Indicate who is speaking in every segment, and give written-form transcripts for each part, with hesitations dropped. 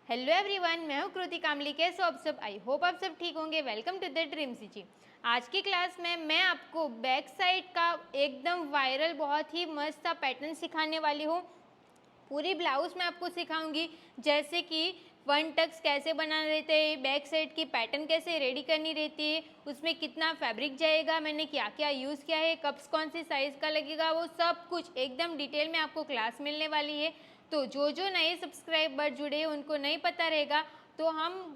Speaker 1: Hello everyone, मैं हूँ कृति कामली। कैसे हो आप सब? आई होप आप सब ठीक होंगे। Welcome to the dream city. आज की क्लास में मैं आपको बैक साइड का एकदम वायरल बहुत ही मस्त सा पैटर्न सिखाने वाली हूँ। पूरी ब्लाउज में आपको सिखाऊंगी, जैसे कि वन टक्स कैसे बनाना रहते हैं, बैक साइड की पैटर्न कैसे रेडी करनी रहती है, उसमें कितना फैब्रिक जाएगा, मैंने क्या क्या यूज़ किया है, कप्स कौन सी साइज़ का लगेगा, वो सब कुछ एकदम डिटेल में आपको क्लास मिलने वाली है। तो जो जो नए सब्सक्राइबर जुड़े हैं उनको नहीं पता रहेगा, तो हम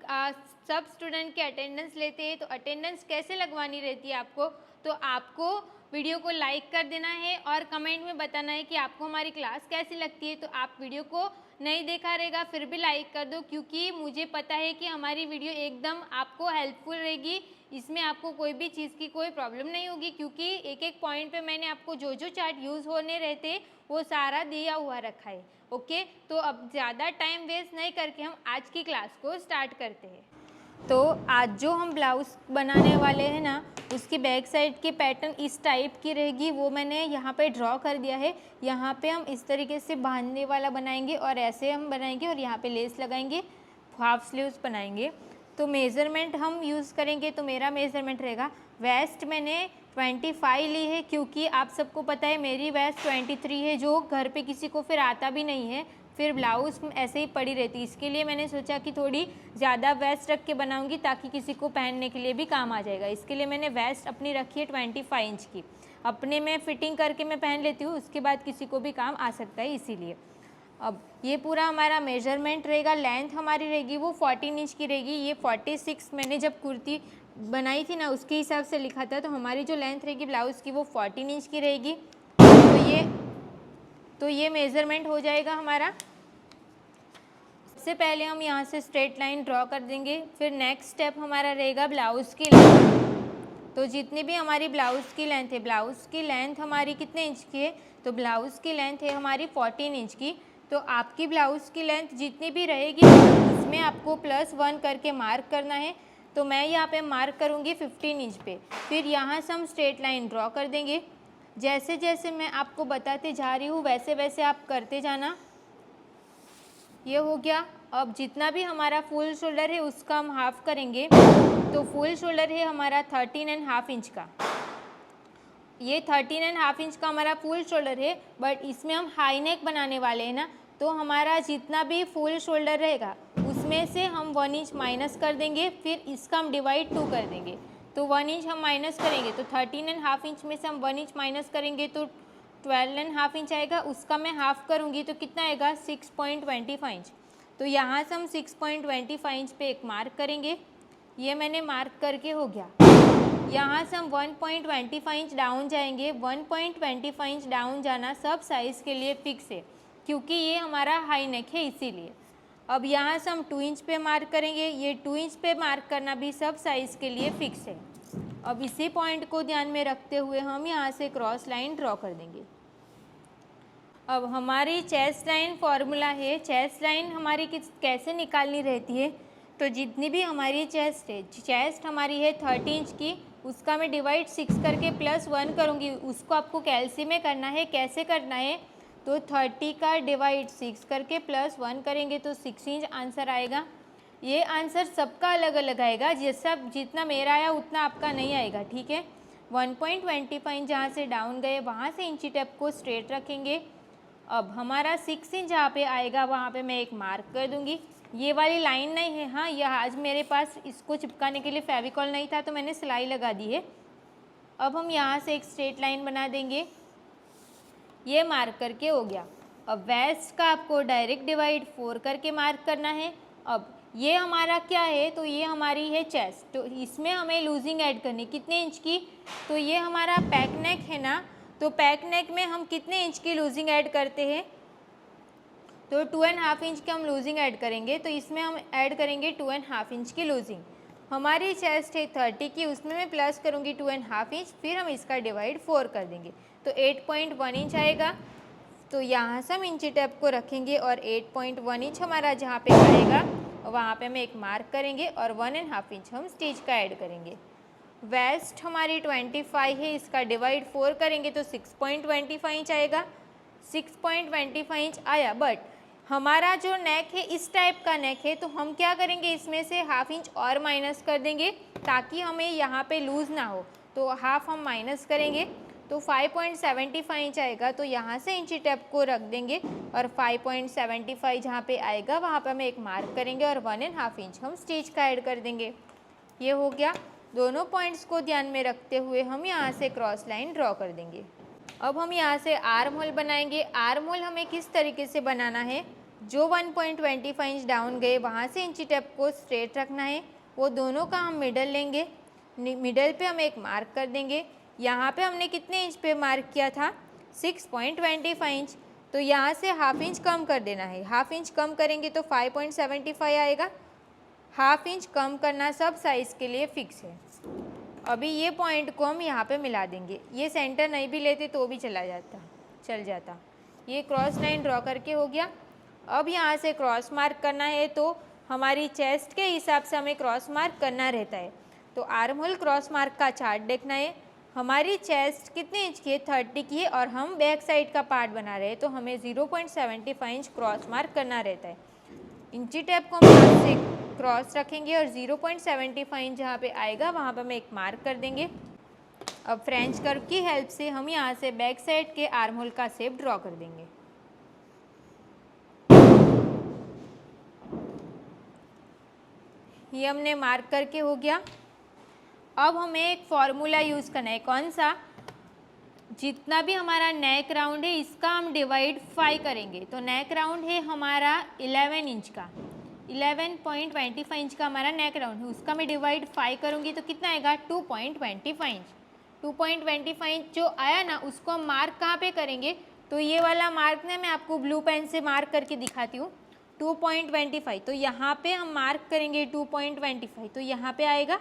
Speaker 1: सब स्टूडेंट के अटेंडेंस लेते हैं। तो अटेंडेंस कैसे लगवानी रहती है आपको, तो आपको वीडियो को लाइक कर देना है और कमेंट में बताना है कि आपको हमारी क्लास कैसी लगती है। तो आप वीडियो को नहीं देखा रहेगा फिर भी लाइक कर दो, क्योंकि मुझे पता है कि हमारी वीडियो एकदम आपको हेल्पफुल रहेगी। इसमें आपको कोई भी चीज़ की कोई प्रॉब्लम नहीं होगी, क्योंकि एक एक पॉइंट पे मैंने आपको जो जो चार्ट यूज़ होने रहते वो सारा दिया हुआ रखा है। ओके, तो अब ज़्यादा टाइम वेस्ट नहीं करके हम आज की क्लास को स्टार्ट करते हैं। तो आज जो हम ब्लाउज़ बनाने वाले हैं ना, उसकी बैक साइड की पैटर्न इस टाइप की रहेगी। वो मैंने यहाँ पे ड्रॉ कर दिया है। यहाँ पे हम इस तरीके से बांधने वाला बनाएंगे और ऐसे हम बनाएंगे और यहाँ पे लेस लगाएंगे, हाफ स्लीव्स बनाएंगे। तो मेज़रमेंट हम यूज़ करेंगे, तो मेरा मेज़रमेंट रहेगा, वेस्ट मैंने 25 ली है, क्योंकि आप सबको पता है मेरी वेस्ट 23 है, जो घर पे किसी को फिर आता भी नहीं है, फिर ब्लाउज़ ऐसे ही पड़ी रहती। इसके लिए मैंने सोचा कि थोड़ी ज़्यादा वेस्ट रख के बनाऊंगी ताकि किसी को पहनने के लिए भी काम आ जाएगा। इसके लिए मैंने वेस्ट अपनी रखी है 25 इंच की। अपने में फिटिंग करके मैं पहन लेती हूँ, उसके बाद किसी को भी काम आ सकता है, इसीलिए। अब ये पूरा हमारा मेजरमेंट रहेगा। लेंथ हमारी रहेगी वो 14 इंच की रहेगी। ये 46 मैंने जब कुर्ती बनाई थी ना, उसके हिसाब से लिखा था। तो हमारी जो लेंथ रहेगी ब्लाउज़ की वो 14 इंच की रहेगी। तो ये मेज़रमेंट हो जाएगा हमारा। सबसे पहले हम यहाँ से स्ट्रेट लाइन ड्रॉ कर देंगे। फिर नेक्स्ट स्टेप हमारा रहेगा ब्लाउज़ की लेंथ। तो जितनी भी हमारी ब्लाउज़ की लेंथ है, ब्लाउज़ की लेंथ हमारी कितने इंच की है, तो ब्लाउज़ की लेंथ है हमारी 14 इंच की। तो आपकी ब्लाउज़ की लेंथ जितनी भी रहेगी इसमें आपको +1 करके मार्क करना है। तो मैं यहाँ पे मार्क करूँगी 15 इंच पे। फिर यहाँ से हम स्ट्रेट लाइन ड्रॉ कर देंगे। जैसे जैसे मैं आपको बताते जा रही हूँ वैसे वैसे आप करते जाना। ये हो गया। अब जितना भी हमारा फुल शोल्डर है उसका हम हाफ करेंगे। तो फुल शोल्डर है हमारा 13.5 इंच का। ये 13.5 इंच का हमारा फुल शोल्डर है, बट इसमें हम हाई नेक बनाने वाले हैं ना, तो हमारा जितना भी फुल शोल्डर रहेगा उसमें से हम 1 इंच माइनस कर देंगे। फिर इसका हम डिवाइड 2 कर देंगे। तो 1 इंच हम माइनस करेंगे, तो 13.5 इंच में से हम 1 इंच माइनस करेंगे तो 12.5 इंच आएगा। उसका मैं हाफ करूँगी तो कितना आएगा, 6.25 इंच। तो यहाँ से हम 6.25 इंच पे एक मार्क करेंगे। ये मैंने मार्क करके हो गया। यहाँ से हम 1.25 इंच डाउन जाएंगे। 1.25 इंच डाउन जाना सब साइज़ के लिए फिक्स है, क्योंकि ये हमारा हाई नेक है, इसीलिए। अब यहाँ से हम 2 इंच पे मार्क करेंगे। ये 2 इंच पे मार्क करना भी सब साइज़ के लिए फिक्स है। अब इसी पॉइंट को ध्यान में रखते हुए हम यहाँ से क्रॉस लाइन ड्रॉ कर देंगे। अब हमारी चेस्ट लाइन फॉर्मूला है। चेस्ट लाइन हमारी कैसे निकालनी रहती है, तो जितनी भी हमारी चेस्ट है, चेस्ट हमारी है 30 इंच की, उसका मैं डिवाइड 6 करके +1 करूँगी। उसको आपको कैलसी में करना है। कैसे करना है, तो 30 का डिवाइड 6 करके +1 करेंगे तो 6 इंच आंसर आएगा। ये आंसर सबका अलग अलग आएगा, जैसा जितना मेरा आया उतना आपका नहीं आएगा, ठीक है। 1.25 इंच जहाँ से डाउन गए वहाँ से इंची टेप को स्ट्रेट रखेंगे। अब हमारा 6 इंच जहाँ पे आएगा वहाँ पे मैं एक मार्क कर दूँगी। ये वाली लाइन नहीं है, हाँ, यह आज मेरे पास इसको चिपकाने के लिए फेविकॉल नहीं था तो मैंने सिलाई लगा दी है। अब हम यहाँ से एक स्ट्रेट लाइन बना देंगे। ये मार्क करके हो गया। अब वेस्ट का आपको डायरेक्ट डिवाइड 4 करके मार्क करना है। अब ये हमारा क्या है, तो ये हमारी है चेस्ट। तो इसमें हमें लूजिंग ऐड करनी कितने इंच की, तो ये हमारा पैक नेक है ना, तो पैक नेक में हम कितने इंच की लूजिंग ऐड करते हैं, तो 2.5 इंच की हम लूजिंग ऐड करेंगे। तो इसमें हम ऐड करेंगे 2.5 इंच की लूजिंग। हमारी चेस्ट है 30 की, उसमें मैं प्लस करूँगी 2.5 इंच, फिर हम इसका डिवाइड 4 कर देंगे तो 8.1 इंच आएगा। तो यहाँ से हम इंची टेप को रखेंगे और 8.1 इंच हमारा जहाँ पे आएगा वहाँ पे हम एक मार्क करेंगे और 1.5 इंच हम स्टिच का ऐड करेंगे। वेस्ट हमारी 25 है, इसका डिवाइड 4 करेंगे तो 6.25 इंच आएगा। 6.25 इंच आया, बट हमारा जो नेक है इस टाइप का नेक है, तो हम क्या करेंगे, इसमें से ½ इंच और माइनस कर देंगे ताकि हमें यहाँ पे लूज़ ना हो। तो हाफ हम माइनस करेंगे तो 5.75 इंच आएगा। तो यहाँ से इंची टेप को रख देंगे और 5.75 जहाँ पे आएगा वहाँ पे हम एक मार्क करेंगे और 1½ इंच हम स्टिच का ऐड कर देंगे। ये हो गया। दोनों पॉइंट्स को ध्यान में रखते हुए हम यहाँ से क्रॉस लाइन ड्रॉ कर देंगे। अब हम यहाँ से आर्म होल बनाएंगे। आर्म होल हमें किस तरीके से बनाना है, जो 1.25 इंच डाउन गए वहाँ से इंची टेप को स्ट्रेट रखना है। वो दोनों का हम मिडल लेंगे, मिडल पे हम एक मार्क कर देंगे। यहाँ पे हमने कितने इंच पे मार्क किया था, 6.25 इंच। तो यहाँ से ½ इंच कम कर देना है। ½ इंच कम करेंगे तो 5.75 आएगा। ½ इंच कम करना सब साइज़ के लिए फिक्स है। अभी ये पॉइंट को हम यहाँ पे मिला देंगे। ये सेंटर नहीं भी लेते तो भी चल जाता। ये क्रॉस लाइन ड्रॉ करके हो गया। अब यहाँ से क्रॉस मार्क करना है, तो हमारी चेस्ट के हिसाब से हमें क्रॉस मार्क करना रहता है। तो आर्म होल क्रॉस मार्क का चार्ट देखना है। हमारी चेस्ट कितने इंच की है, 30 की है, और हम बैक साइड का पार्ट बना रहे हैं, तो हमें 0.75 इंच क्रॉस मार्क करना रहता है। इंची टेप को हम यहाँ से क्रॉस रखेंगे और 0.75 इंच जहाँ पे आएगा वहाँ पे हम एक मार्क कर देंगे। अब फ्रेंच कर्व की हेल्प से हम यहाँ से बैक साइड के आर्म होल का शेप ड्रॉ कर देंगे। ये हमने मार्क करके हो गया। अब हमें एक फॉर्मूला यूज़ करना है। कौन सा, जितना भी हमारा नेक राउंड है इसका हम डिवाइड 5 करेंगे। तो नेक राउंड है हमारा 11 इंच का, 11.25 इंच का हमारा नेक राउंड है, उसका मैं डिवाइड 5 करूँगी तो कितना आएगा, 2.25 इंच। 2.25 इंच जो आया ना, उसको हम मार्क कहाँ पे करेंगे, तो ये वाला मार्क ना मैं आपको ब्लू पेन से मार्क करके दिखाती हूँ। 2.25, तो यहाँ पे हम मार्क करेंगे 2.25, तो यहाँ पे आएगा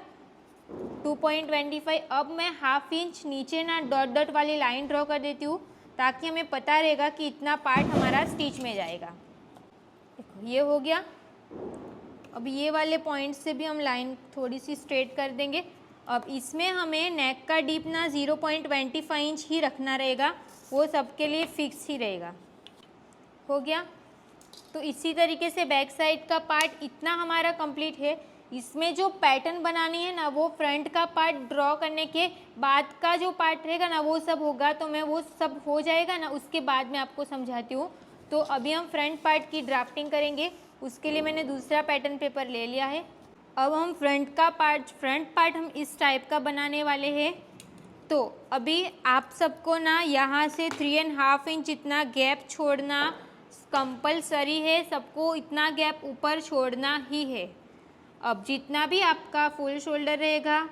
Speaker 1: 2.25। अब मैं ½ इंच नीचे ना डॉट डॉट वाली लाइन ड्रॉ कर देती हूँ ताकि हमें पता रहेगा कि इतना पार्ट हमारा स्टिच में जाएगा। देखो ये हो गया। अब ये वाले पॉइंट से भी हम लाइन थोड़ी सी स्ट्रेट कर देंगे। अब इसमें हमें नेक का डीप ना 0.25 इंच ही रखना रहेगा, वो सबके लिए फिक्स ही रहेगा। हो गया। तो इसी तरीके से बैक साइड का पार्ट इतना हमारा कंप्लीट है। इसमें जो पैटर्न बनानी है ना, वो फ्रंट का पार्ट ड्रॉ करने के बाद का जो पार्ट रहेगा ना वो सब होगा। तो मैं वो सब हो जाएगा ना उसके बाद मैं आपको समझाती हूँ। तो अभी हम फ्रंट पार्ट की ड्राफ्टिंग करेंगे। उसके लिए मैंने दूसरा पैटर्न पेपर ले लिया है। अब हम फ्रंट पार्ट हम इस टाइप का बनाने वाले हैं। तो अभी आप सबको ना यहाँ से 3½ इंच इतना गैप छोड़ना कंपलसरी है। सबको इतना गैप ऊपर छोड़ना ही है। अब जितना भी आपका फुल शोल्डर रहेगा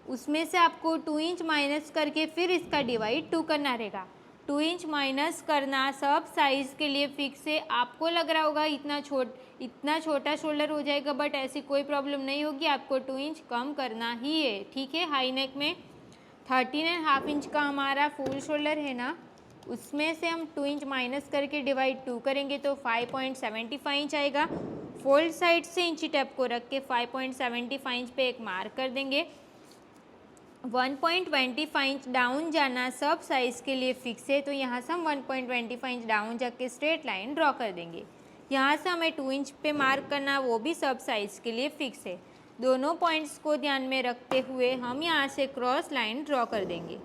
Speaker 1: उसमें से आपको 2 इंच माइनस करके फिर इसका डिवाइड 2 करना रहेगा। 2 इंच माइनस करना सब साइज़ के लिए फिक्स है। आपको लग रहा होगा इतना छोटा शोल्डर हो जाएगा, बट ऐसी कोई प्रॉब्लम नहीं होगी। आपको 2 इंच कम करना ही है, ठीक है। हाई नेक में 13½ इंच का हमारा फुल शोल्डर है ना, उसमें से हम 2 इंच माइनस करके डिवाइड 2 करेंगे तो 5.75 इंच आएगा। फोल्ड साइड से इंची टेप को रख के 5.75 इंच पे एक मार्क कर देंगे। 1.25 इंच डाउन जाना सब साइज़ के लिए फिक्स है। तो यहाँ से हम 1.25 इंच डाउन जाके स्ट्रेट लाइन ड्रॉ कर देंगे। यहाँ से हमें 2 इंच पे मार्क करना, वो भी सब साइज़ के लिए फिक्स है। दोनों पॉइंट्स को ध्यान में रखते हुए हम यहाँ से क्रॉस लाइन ड्रॉ कर देंगे।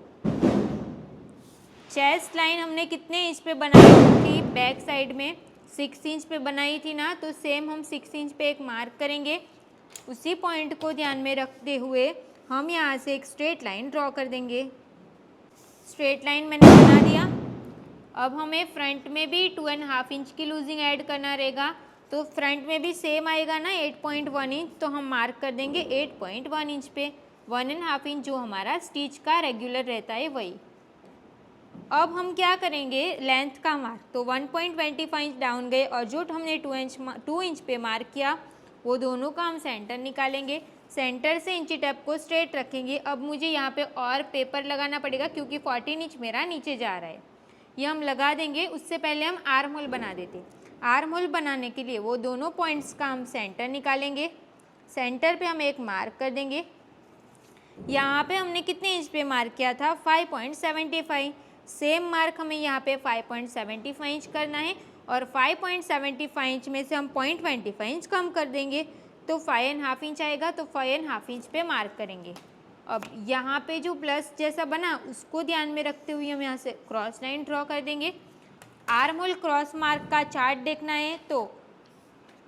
Speaker 1: चेस्ट लाइन हमने कितने इंच पे बनाई थी, बैक साइड में 6 इंच पे बनाई थी ना, तो सेम हम 6 इंच पे एक मार्क करेंगे। उसी पॉइंट को ध्यान में रखते हुए हम यहाँ से एक स्ट्रेट लाइन ड्रॉ कर देंगे। स्ट्रेट लाइन मैंने बना दिया। अब हमें फ्रंट में भी 2½ इंच की लूजिंग ऐड करना रहेगा। तो फ्रंट में भी सेम आएगा ना 8.1 इंच, तो हम मार्क कर देंगे 8.1 इंच पे। 1½ इंच जो हमारा स्टिच का रेगुलर रहता है वही। अब हम क्या करेंगे, लेंथ का मार्क, तो 1.25 इंच डाउन गए और जो हमने 2 इंच पे मार्क किया वो दोनों का हम सेंटर निकालेंगे। सेंटर से इंची टेप को स्ट्रेट रखेंगे। अब मुझे यहाँ पे और पेपर लगाना पड़ेगा क्योंकि 14 इंच मेरा नीचे जा रहा है। ये हम लगा देंगे। उससे पहले हम आर्म होल बना देते। आर्म होल बनाने के लिए वो दोनों पॉइंट्स का हम सेंटर निकालेंगे। सेंटर पे हम एक मार्क कर देंगे। यहाँ पे हमने कितने इंच पे मार्क किया था, 5.75। सेम मार्क हमें यहाँ पे 5.75 इंच करना है और 5.75 इंच में से हम 0.25 इंच कम कर देंगे तो 5.5 इंच आएगा, तो 5.5 इंच पे मार्क करेंगे। अब यहाँ पे जो प्लस जैसा बना उसको ध्यान में रखते हुए हम यहाँ से क्रॉस लाइन ड्रॉ कर देंगे। आर्म होल क्रॉस मार्क का चार्ट देखना है तो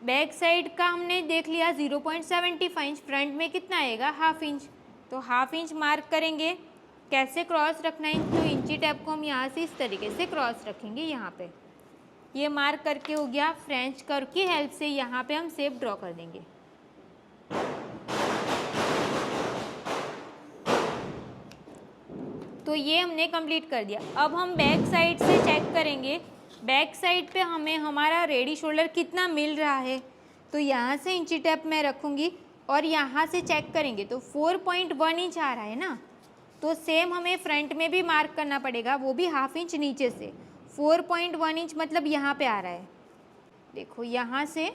Speaker 1: बैक साइड का हमने देख लिया 0.75 इंच, फ्रंट में कितना आएगा 1/2 इंच, तो 1/2 इंच मार्क करेंगे। कैसे क्रॉस रखना है, तो इंची टैप को हम यहाँ से इस तरीके से क्रॉस रखेंगे। यहाँ पे ये मार्क करके हो गया। फ्रेंच कर्व की हेल्प से यहाँ पे हम शेप ड्रॉ कर देंगे। तो ये हमने कंप्लीट कर दिया। अब हम बैक साइड से चेक करेंगे, बैक साइड पे हमें हमारा रेडी शोल्डर कितना मिल रहा है। तो यहाँ से इंची टेप मैं रखूँगी और यहाँ से चेक करेंगे तो 4.1 इंच आ रहा है ना, तो सेम हमें फ्रंट में भी मार्क करना पड़ेगा, वो भी 1/2 इंच नीचे से। 4.1 इंच मतलब यहाँ पे आ रहा है, देखो यहाँ से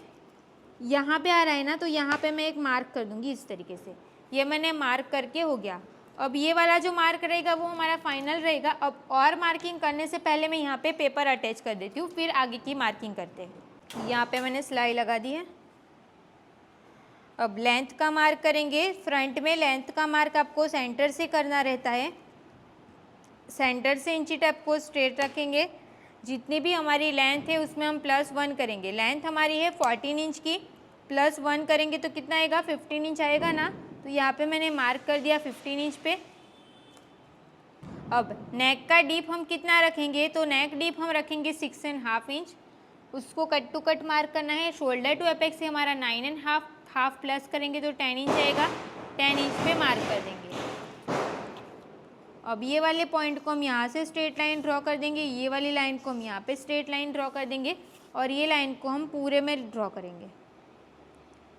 Speaker 1: यहाँ पे आ रहा है ना, तो यहाँ पे मैं एक मार्क कर दूँगी इस तरीके से। ये मैंने मार्क करके हो गया। अब ये वाला जो मार्क रहेगा वो हमारा फाइनल रहेगा। अब और मार्किंग करने से पहले मैं यहाँ पे पेपर अटैच कर देती हूँ, फिर आगे की मार्किंग करते हैं। यहाँ पे मैंने सिलाई लगा दी है। अब लेंथ का मार्क करेंगे। फ्रंट में लेंथ का मार्क आपको सेंटर से करना रहता है। सेंटर से इंची टेप को स्ट्रेट रखेंगे। जितनी भी हमारी लेंथ है उसमें हम +1 करेंगे। लेंथ हमारी है 14 इंच की, +1 करेंगे तो कितना आएगा 15 इंच आएगा ना, तो यहाँ पे मैंने मार्क कर दिया 15 इंच पे। अब नेक का डीप हम कितना रखेंगे, तो नेक डीप हम रखेंगे 6.5 इंच। उसको कट टू कट मार्क करना है। शोल्डर टू एपेक्स से हमारा 9.5, हाफ प्लस करेंगे तो 10 इंच आएगा। 10 इंच पे मार्क कर देंगे। अब ये वाले पॉइंट को हम यहाँ से स्ट्रेट लाइन ड्रॉ कर देंगे, ये वाली लाइन को हम यहाँ पे स्ट्रेट लाइन ड्रॉ कर देंगे और ये लाइन को हम पूरे में ड्रॉ करेंगे।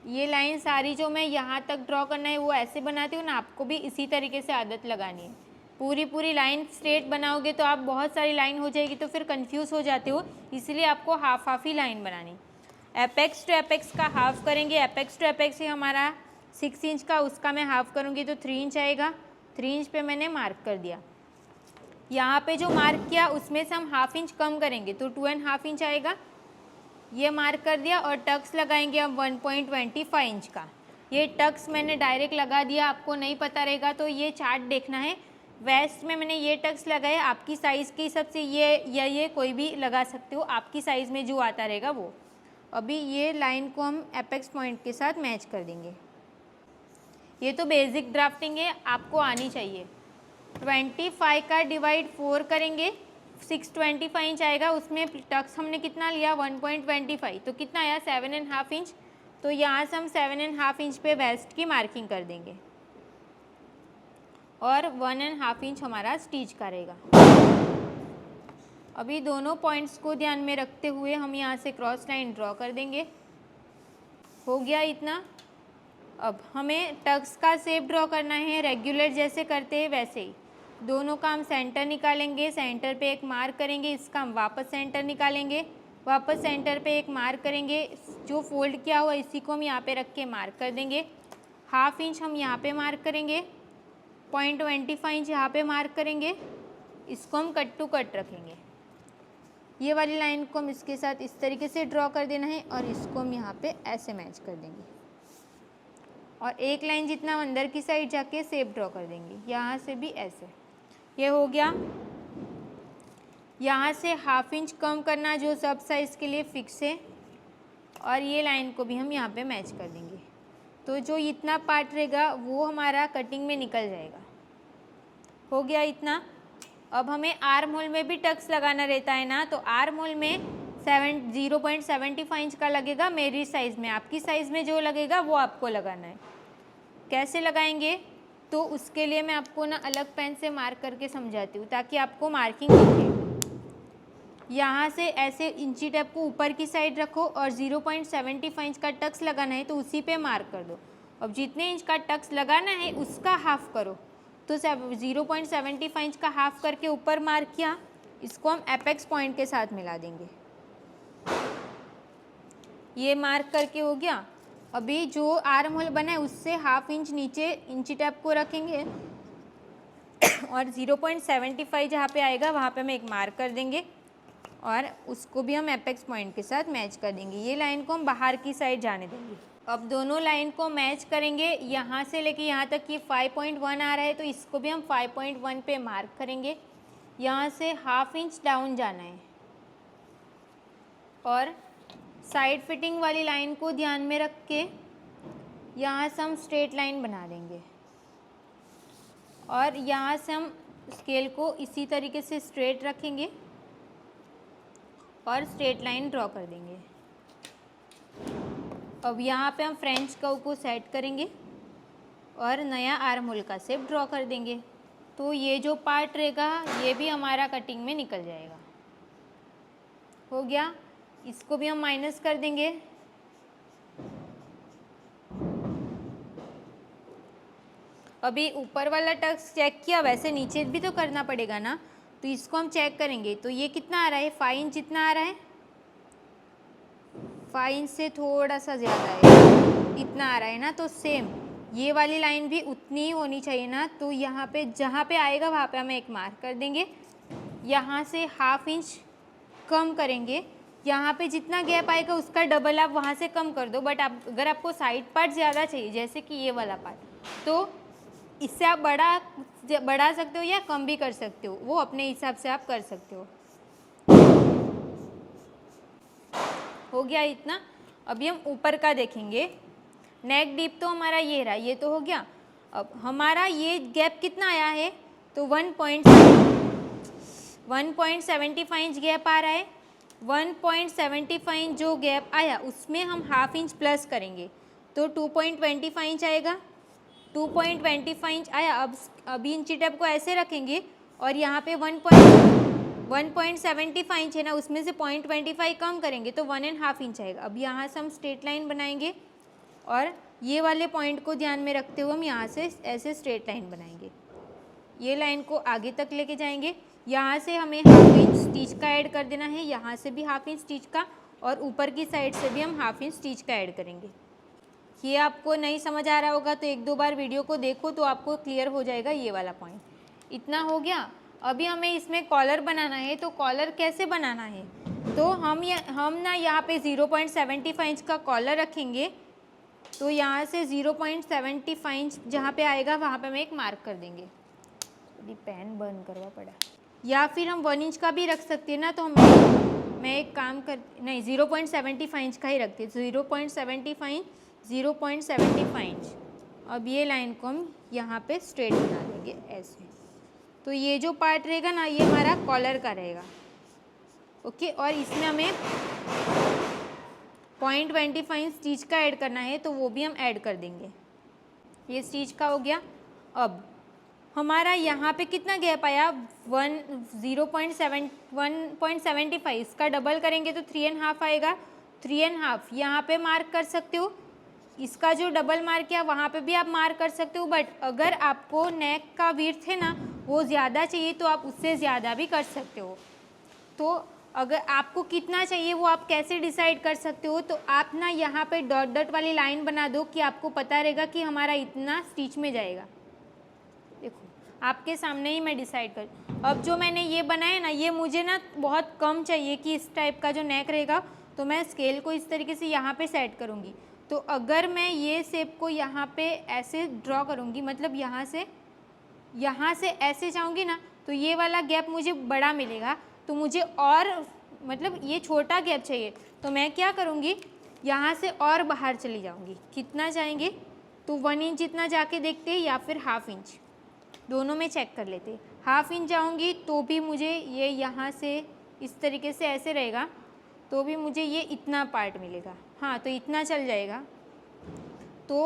Speaker 1: ये लाइन सारी जो मैं यहाँ तक ड्रॉ करना है वो ऐसे बनाती हूँ ना, आपको भी इसी तरीके से आदत लगानी है। पूरी लाइन स्ट्रेट बनाओगे तो आप बहुत सारी लाइन हो जाएगी तो फिर कंफ्यूज हो जाते हो, इसलिए आपको हाफ हाफ ही लाइन बनानी। एपेक्स टू एपेक्स का हाफ करेंगे। एपेक्स टू एपेक्स ही हमारा 6 इंच का, उसका मैं हाफ करूँगी तो 3 इंच आएगा। 3 इंच पे मैंने मार्क कर दिया। यहाँ पे जो मार्क किया उसमें से हम 1/2 इंच कम करेंगे तो 2.5 इंच आएगा। ये मार्क कर दिया और टक्स लगाएंगे हम 1.25 इंच का। ये टक्स मैंने डायरेक्ट लगा दिया, आपको नहीं पता रहेगा तो ये चार्ट देखना है। वेस्ट में मैंने ये टक्स लगाए, आपकी साइज़ के हिसाब से ये या ये कोई भी लगा सकते हो, आपकी साइज़ में जो आता रहेगा वो। अभी ये लाइन को हम एपेक्स पॉइंट के साथ मैच कर देंगे। ये तो बेसिक ड्राफ्टिंग है, आपको आनी चाहिए। 25 का डिवाइड 4 करेंगे, 625 इंच आएगा। उसमें टक्स हमने कितना लिया 1.25, तो कितना आया 7.5 इंच। तो यहाँ से हम 7.5 इंच पे वेस्ट की मार्किंग कर देंगे और 1.5 इंच हमारा स्टिच का रहेगा। अभी दोनों पॉइंट्स को ध्यान में रखते हुए हम यहाँ से क्रॉस लाइन ड्रॉ कर देंगे। हो गया इतना। अब हमें टक्स का शेप ड्रॉ करना है, रेगुलर जैसे करते हैं वैसे ही। दोनों का हम सेंटर निकालेंगे, सेंटर पे एक मार्क करेंगे, इसका हम वापस सेंटर निकालेंगे, वापस सेंटर पे एक मार्क करेंगे। जो फोल्ड किया हुआ इसी को हम यहाँ पे रख के मार्क कर देंगे। 1/2 इंच हम यहाँ पे मार्क करेंगे, 0.25 इंच यहाँ पे मार्क करेंगे। इसको हम कट टू कट रखेंगे। ये वाली लाइन को हम इसके साथ इस तरीके से ड्रॉ कर देना है और इसको हम यहाँ पे ऐसे मैच कर देंगे और एक लाइन जितना अंदर की साइड जाके शेप ड्रॉ कर देंगे, यहाँ से भी ऐसे। ये हो गया। यहाँ से 1/2 इंच कम करना जो सब साइज़ के लिए फिक्स है और ये लाइन को भी हम यहाँ पे मैच कर देंगे। तो जो इतना पार्ट रहेगा वो हमारा कटिंग में निकल जाएगा। हो गया इतना। अब हमें आर्म होल में भी टक्स लगाना रहता है ना, तो आर्म होल में 0.75 इंच का लगेगा मेरी साइज़ में। आपकी साइज़ में जो लगेगा वो आपको लगाना है। कैसे लगाएंगे तो उसके लिए मैं आपको ना अलग पेन से मार्क करके समझाती हूँ ताकि आपको मार्किंग दिखे। यहाँ से ऐसे इंची टेप को ऊपर की साइड रखो और 0.75 इंच का टक्स लगाना है तो उसी पे मार्क कर दो। अब जितने इंच का टक्स लगाना है उसका हाफ करो, तो 0.75 इंच का हाफ करके ऊपर मार्क किया, इसको हम एपेक्स पॉइंट के साथ मिला देंगे। ये मार्क करके हो गया। अभी जो आर्म होल बना है उससे 1/2 इंच नीचे इंची टेप को रखेंगे और 0.75 जहाँ पे आएगा वहाँ पे हम एक मार्क कर देंगे और उसको भी हम एपेक्स पॉइंट के साथ मैच कर देंगे। ये लाइन को हम बाहर की साइड जाने देंगे। अब दोनों लाइन को मैच करेंगे, यहाँ से लेके यहाँ तक ये 5.1 आ रहा है तो इसको भी हम 5.1 पे मार्क करेंगे। यहाँ से ½ इंच डाउन जाना है और साइड फिटिंग वाली लाइन को ध्यान में रख के यहाँ से हम स्ट्रेट लाइन बना देंगे और यहाँ से हम स्केल को इसी तरीके से स्ट्रेट रखेंगे और स्ट्रेट लाइन ड्रॉ कर देंगे। अब यहाँ पे हम फ्रेंच कर्व को सेट करेंगे और नया आर्म होल का शेप ड्रॉ कर देंगे। तो ये जो पार्ट रहेगा ये भी हमारा कटिंग में निकल जाएगा। हो गया, इसको भी हम माइनस कर देंगे। अभी ऊपर वाला टक्स चेक किया, वैसे नीचे भी तो करना पड़ेगा ना, तो इसको हम चेक करेंगे। तो ये कितना आ रहा है, 5 इंच जितना आ रहा है, 5 इंच से थोड़ा सा ज़्यादा है, इतना आ रहा है ना। तो सेम ये वाली लाइन भी उतनी ही होनी चाहिए ना। तो यहाँ पे जहाँ पे आएगा वहाँ पे हम एक मार्क कर देंगे। यहाँ से ½ इंच कम करेंगे, यहाँ पे जितना गैप आएगा उसका डबल आप वहाँ से कम कर दो। बट आप अगर आपको साइड पार्ट ज़्यादा चाहिए, जैसे कि ये वाला पार्ट, तो इससे आप बढ़ा सकते हो या कम भी कर सकते हो, वो अपने हिसाब से आप कर सकते हो। हो गया इतना। अभी हम ऊपर का देखेंगे। नेक डीप तो हमारा ये रहा, ये तो हो गया। अब हमारा ये गैप कितना आया है, तो 1.75 इंच गैप आ रहा है। 1.75 इंच जो गैप आया उसमें हम ½ इंच प्लस करेंगे तो 2.25 इंच आएगा। 2.25 इंच आया। अब इंची टेप को ऐसे रखेंगे और यहाँ पे 1.75 इंच है ना, उसमें से 0.25 कम करेंगे तो 1½ इंच आएगा। अब यहाँ से हम स्ट्रेट लाइन बनाएंगे और ये वाले पॉइंट को ध्यान में रखते हुए हम यहाँ से ऐसे स्ट्रेट लाइन बनाएंगे। ये लाइन को आगे तक लेके जाएंगे। यहाँ से हमें ½ इंच स्टिच का ऐड कर देना है, यहाँ से भी ½ इंच स्टिच का, और ऊपर की साइड से भी हम ½ इंच स्टिच का ऐड करेंगे। ये आपको नहीं समझ आ रहा होगा तो 1-2 बार वीडियो को देखो तो आपको क्लियर हो जाएगा ये वाला पॉइंट। इतना हो गया। अभी हमें इसमें कॉलर बनाना है। तो कॉलर कैसे बनाना है, तो हम ना यहाँ पे 0.75 इंच का कॉलर रखेंगे। तो यहाँ से 0.75 इंच जहाँ पे आएगा वहाँ पे हम एक मार्क कर देंगे। अभी पेन बंद करवा पड़ा, या फिर हम 1 इंच का भी रख सकते हैं ना। तो मैं एक काम कर, नहीं 0.75 इंच का ही रखते हैं। 0.75 इंच। अब ये लाइन को हम यहाँ पे स्ट्रेट बना देंगे ऐसे। तो ये जो पार्ट रहेगा ना, ये हमारा कॉलर का रहेगा। ओके, और इसमें हमें 0.25 इंच स्टिच का ऐड करना है तो वो भी हम ऐड कर देंगे। ये स्टिच का हो गया। अब हमारा यहाँ पे कितना गैप आया, 1.75, इसका डबल करेंगे तो 3½ आएगा। 3½ यहाँ पे मार्क कर सकते हो। इसका जो डबल मार्क किया वहाँ पे भी आप मार्क कर सकते हो। बट अगर आपको नेक का विड्थ है ना वो ज़्यादा चाहिए तो आप उससे ज़्यादा भी कर सकते हो। तो अगर आपको कितना चाहिए वो आप कैसे डिसाइड कर सकते हो, तो आप ना यहाँ पे डॉट डॉट वाली लाइन बना दो कि आपको पता रहेगा कि हमारा इतना स्टिच में जाएगा। देखो आपके सामने ही मैं डिसाइड कर। अब जो मैंने ये बनाया ना, ये मुझे ना बहुत कम चाहिए कि इस टाइप का जो नेक रहेगा, तो मैं स्केल को इस तरीके से यहाँ पे सेट करूँगी। तो अगर मैं ये शेप को यहाँ पे ऐसे ड्रॉ करूँगी, मतलब यहाँ से ऐसे जाऊँगी ना, तो ये वाला गैप मुझे बड़ा मिलेगा। तो मुझे और मतलब ये छोटा गैप चाहिए, तो मैं क्या करूँगी, यहाँ से और बाहर चली जाऊँगी। कितना जाएंगे, तो 1 इंच जितना जाके देखते हैं या फिर ½ इंच, दोनों में चेक कर लेते। ½ इंच जाऊँगी तो भी मुझे ये यहाँ से इस तरीके से ऐसे रहेगा, तो भी मुझे ये इतना पार्ट मिलेगा। हाँ, तो इतना चल जाएगा। तो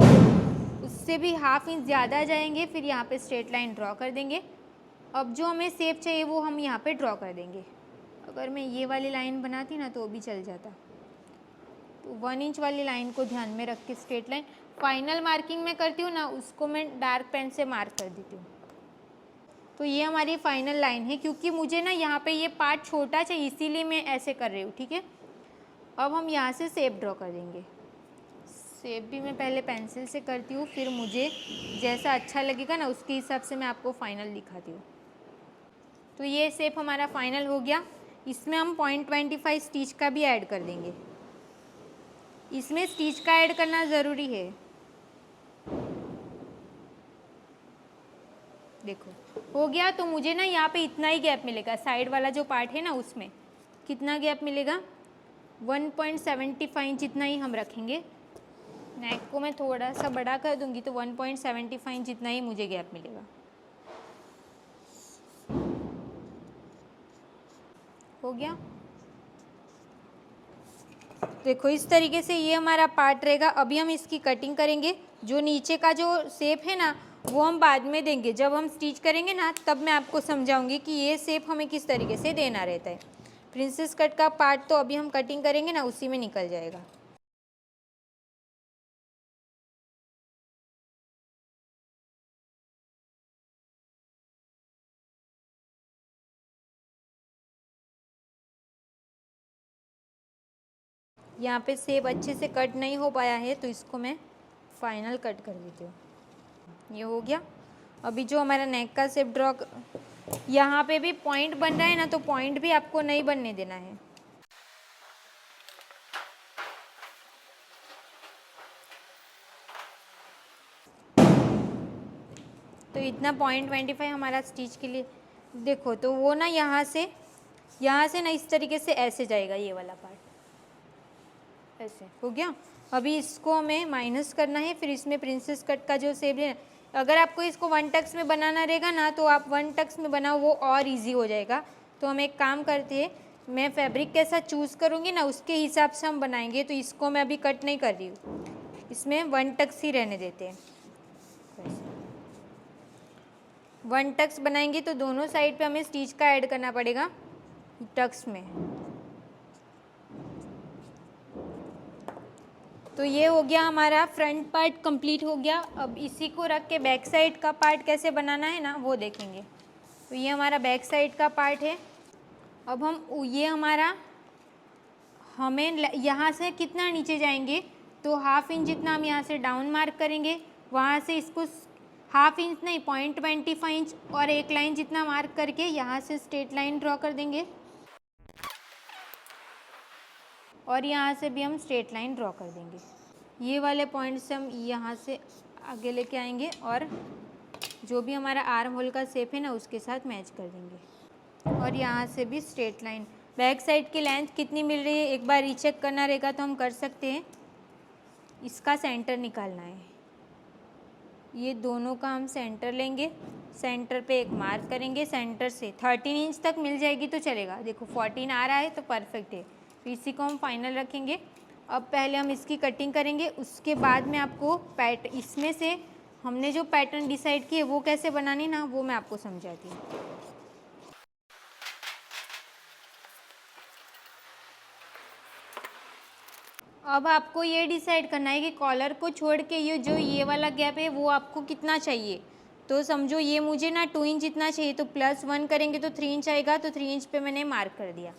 Speaker 1: उससे भी ½ इंच ज़्यादा जाएंगे, फिर यहाँ पे स्ट्रेट लाइन ड्रॉ कर देंगे। अब जो हमें शेप चाहिए वो हम यहाँ पे ड्रॉ कर देंगे। अगर मैं ये वाली लाइन बनाती ना तो भी चल जाता। तो 1 इंच वाली लाइन को ध्यान में रख के स्ट्रेट लाइन, फाइनल मार्किंग मैं करती हूँ ना, उसको मैं डार्क पेन से मार्क कर देती हूँ। तो ये हमारी फाइनल लाइन है, क्योंकि मुझे ना यहाँ पे ये पार्ट छोटा चाहिए इसीलिए मैं ऐसे कर रही हूँ। ठीक है, अब हम यहाँ से शेप ड्रॉ कर देंगे। शेप भी मैं पहले पेंसिल से करती हूँ, फिर मुझे जैसा अच्छा लगेगा ना उसके हिसाब से मैं आपको फाइनल दिखाती हूँ। तो ये शेप हमारा फाइनल हो गया। इसमें हम 0.25 स्टिच का भी ऐड कर देंगे। इसमें स्टिच का ऐड करना ज़रूरी है। देखो हो गया। तो मुझे ना यहाँ पे इतना ही गैप मिलेगा, साइड वाला जो पार्ट है ना उसमें कितना गैप मिलेगा, 1.75 इंच इतना ही हम रखेंगे। नेक को मैं थोड़ा सा बड़ा कर दूंगी तो 1.75 इंच इतना ही मुझे गैप मिलेगा। हो गया। देखो इस तरीके से ये हमारा पार्ट रहेगा। अभी हम इसकी कटिंग करेंगे। जो नीचे का जो शेप है ना वो हम बाद में देंगे, जब हम स्टिच करेंगे ना तब मैं आपको समझाऊंगी कि ये शेप हमें किस तरीके से देना रहता है। प्रिंसेस कट का पार्ट तो अभी हम कटिंग करेंगे ना उसी में निकल जाएगा। यहाँ पे शेप अच्छे से कट नहीं हो पाया है तो इसको मैं फाइनल कट कर देती हूँ। ये हो गया। अभी जो हमारा नेक का शेप ड्रॉ, यहाँ पे भी पॉइंट बन रहा है ना तो पॉइंट भी आपको नहीं बनने देना है। तो इतना 0.25 हमारा स्टिच के लिए। देखो तो वो ना यहाँ से ना इस तरीके से ऐसे जाएगा, ये वाला पार्ट ऐसे हो गया। अभी इसको हमें माइनस करना है, फिर इसमें प्रिंसेस कट का जो शेप है, अगर आपको इसको 1 टक्स में बनाना रहेगा ना तो आप 1 टक्स में बनाओ, वो और इजी हो जाएगा। तो हम एक काम करते हैं, मैं फैब्रिक कैसा चूज़ करूँगी ना उसके हिसाब से हम बनाएंगे। तो इसको मैं अभी कट नहीं कर रही हूँ, इसमें 1 टक्स ही रहने देते हैं। 1 टक्स बनाएंगे तो दोनों साइड पे हमें स्टिच का ऐड करना पड़ेगा टक्स में। तो ये हो गया हमारा फ्रंट पार्ट कंप्लीट हो गया। अब इसी को रख के बैक साइड का पार्ट कैसे बनाना है ना वो देखेंगे। तो ये हमारा बैक साइड का पार्ट है। अब हम ये हमारा हमें यहाँ से कितना नीचे जाएंगे तो 1/2 इंच जितना हम यहाँ से डाउन मार्क करेंगे, वहाँ से इसको 1/2 इंच नहीं 0.25 इंच और एक लाइन जितना मार्क करके यहाँ से स्ट्रेट लाइन ड्रॉ कर देंगे और यहाँ से भी हम स्ट्रेट लाइन ड्रॉ कर देंगे। ये वाले पॉइंट से हम यहाँ से आगे लेके आएंगे और जो भी हमारा आर्म होल का शेप है ना उसके साथ मैच कर देंगे और यहाँ से भी स्ट्रेट लाइन। बैक साइड की लेंथ कितनी मिल रही है एक बार रीचेक करना रहेगा तो हम कर सकते हैं। इसका सेंटर निकालना है, ये दोनों का हम सेंटर लेंगे, सेंटर पे एक मार्क करेंगे, सेंटर से 13 इंच तक मिल जाएगी तो चलेगा। देखो 14 आ रहा है तो परफेक्ट है। तो इसी को हम फाइनल रखेंगे। अब पहले हम इसकी कटिंग करेंगे, उसके बाद में आपको इसमें से हमने जो पैटर्न डिसाइड किए वो कैसे बनानी ना वो मैं आपको समझाती हूँ। अब आपको ये डिसाइड करना है कि कॉलर को छोड़ के ये वाला गैप है वो आपको कितना चाहिए। तो समझो ये मुझे ना 2 इंच इतना चाहिए तो +1 करेंगे तो 3 इंच आएगा। तो 3 इंच पे मैंने मार्क कर दिया,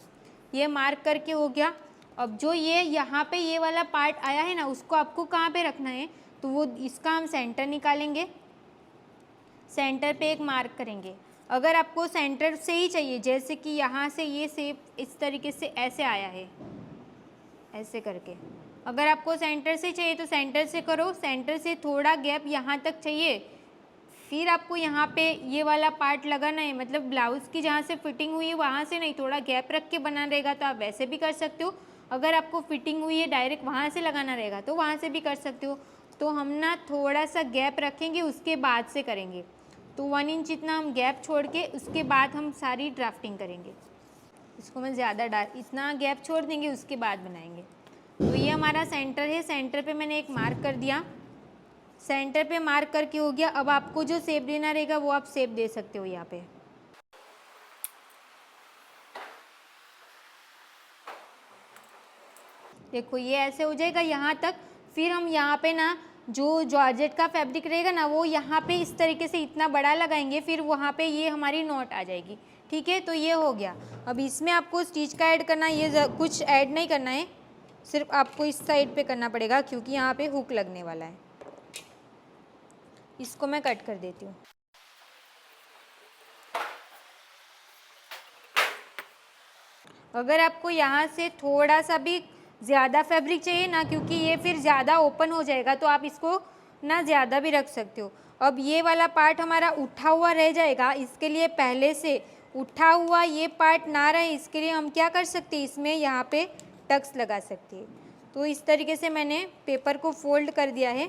Speaker 1: ये मार्क करके हो गया। अब जो ये यहाँ पे ये वाला पार्ट आया है ना उसको आपको कहाँ पे रखना है तो वो इसका हम सेंटर निकालेंगे, सेंटर पे एक मार्क करेंगे। अगर आपको सेंटर से ही चाहिए, जैसे कि यहाँ से ये शेप इस तरीके से ऐसे आया है ऐसे करके, अगर आपको सेंटर से चाहिए तो सेंटर से करो, सेंटर से थोड़ा गैप यहाँ तक चाहिए, फिर आपको यहाँ पे ये वाला पार्ट लगाना है। मतलब ब्लाउज़ की जहाँ से फिटिंग हुई है वहाँ से नहीं, थोड़ा गैप रख के बनाना रहेगा तो आप वैसे भी कर सकते हो। अगर आपको फिटिंग हुई है डायरेक्ट वहाँ से लगाना रहेगा तो वहाँ से भी कर सकते हो। तो हम ना थोड़ा सा गैप रखेंगे उसके बाद से करेंगे। तो 1 इंच इतना हम गैप छोड़ के उसके बाद हम सारी ड्राफ्टिंग करेंगे। इसको मैं ज़्यादा इतना गैप छोड़ देंगे उसके बाद बनाएंगे। तो ये हमारा सेंटर है, सेंटर पे मैंने एक मार्क कर दिया, सेंटर पे मार्क करके हो गया। अब आपको जो शेप देना रहेगा वो आप शेप दे सकते हो यहाँ पे। देखो ये ऐसे हो जाएगा यहाँ तक। फिर हम यहाँ पे ना जो जॉर्जेट का फैब्रिक रहेगा ना वो यहाँ पे इस तरीके से इतना बड़ा लगाएंगे, फिर वहाँ पे ये हमारी नॉट आ जाएगी। ठीक है, तो ये हो गया। अब इसमें आपको स्टिच का ऐड करना है, ये कुछ ऐड नहीं करना है, सिर्फ आपको इस साइड पे करना पड़ेगा क्योंकि यहाँ पे हुक लगने वाला है। इसको मैं कट कर देती हूँ। अगर आपको यहाँ से थोड़ा सा भी ज़्यादा फैब्रिक चाहिए ना, क्योंकि ये फिर ज़्यादा ओपन हो जाएगा, तो आप इसको ना ज़्यादा भी रख सकते हो। अब ये वाला पार्ट हमारा उठा हुआ रह जाएगा, इसके लिए पहले से उठा हुआ ये पार्ट ना रहे, इसके लिए हम क्या कर सकते हैं, इसमें यहाँ पे टक्स लगा सकते हैं। तो इस तरीके से मैंने पेपर को फोल्ड कर दिया है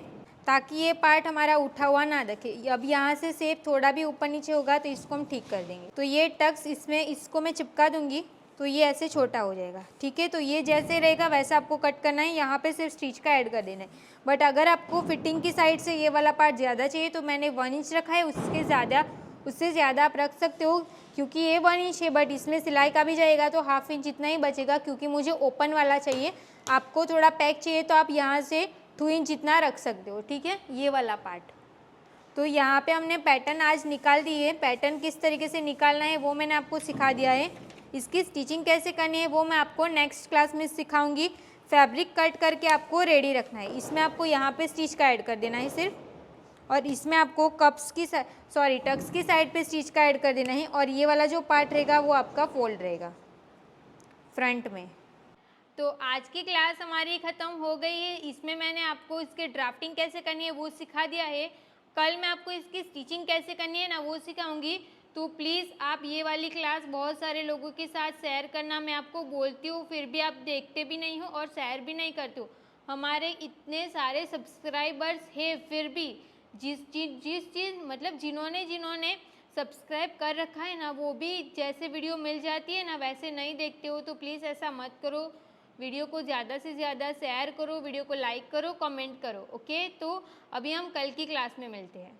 Speaker 1: ताकि ये पार्ट हमारा उठा हुआ ना रखे। अब यहाँ से शेप थोड़ा भी ऊपर नीचे होगा तो इसको हम ठीक कर देंगे। तो ये टक्स इसमें इसको मैं चिपका दूंगी तो ये ऐसे छोटा हो जाएगा। ठीक है, तो ये जैसे रहेगा वैसा आपको कट करना है, यहाँ पे सिर्फ स्टिच का ऐड कर देना है। बट अगर आपको फिटिंग की साइड से ये वाला पार्ट ज़्यादा चाहिए तो मैंने 1 इंच रखा है, उससे ज़्यादा आप रख सकते हो, क्योंकि ये 1 इंच है बट इसमें सिलाई का भी जाएगा तो 1/2 इंच इतना ही बचेगा, क्योंकि मुझे ओपन वाला चाहिए। आपको थोड़ा पैक चाहिए तो आप यहाँ से 2 इंच जितना रख सकते हो। ठीक है, ये वाला पार्ट। तो यहाँ पे हमने पैटर्न आज निकाल दी है। पैटर्न किस तरीके से निकालना है वो मैंने आपको सिखा दिया है। इसकी स्टिचिंग कैसे करनी है वो मैं आपको नेक्स्ट क्लास में सिखाऊंगी। फैब्रिक कट करके आपको रेडी रखना है। इसमें आपको यहाँ पे स्टिच का ऐड कर देना है सिर्फ, और इसमें आपको टक्स की साइड पे स्टिच का ऐड कर देना है। और ये वाला जो पार्ट रहेगा वो आपका फोल्ड रहेगा फ्रंट में। तो आज की क्लास हमारी ख़त्म हो गई है। इसमें मैंने आपको इसके ड्राफ्टिंग कैसे करनी है वो सिखा दिया है। कल मैं आपको इसकी स्टिचिंग कैसे करनी है ना वो सिखाऊंगी। तो प्लीज़ आप ये वाली क्लास बहुत सारे लोगों के साथ शेयर करना। मैं आपको बोलती हूँ फिर भी आप देखते भी नहीं हो और शेयर भी नहीं करते हो। हमारे इतने सारे सब्सक्राइबर्स हैं, फिर भी जिस चीज़ मतलब जिन्होंने सब्सक्राइब कर रखा है ना, वो भी जैसे वीडियो मिल जाती है ना वैसे नहीं देखते हो। तो प्लीज़ ऐसा मत करो। वीडियो को ज़्यादा से ज़्यादा शेयर करो, वीडियो को लाइक करो, कमेंट करो। ओके, तो अभी हम कल की क्लास में मिलते हैं।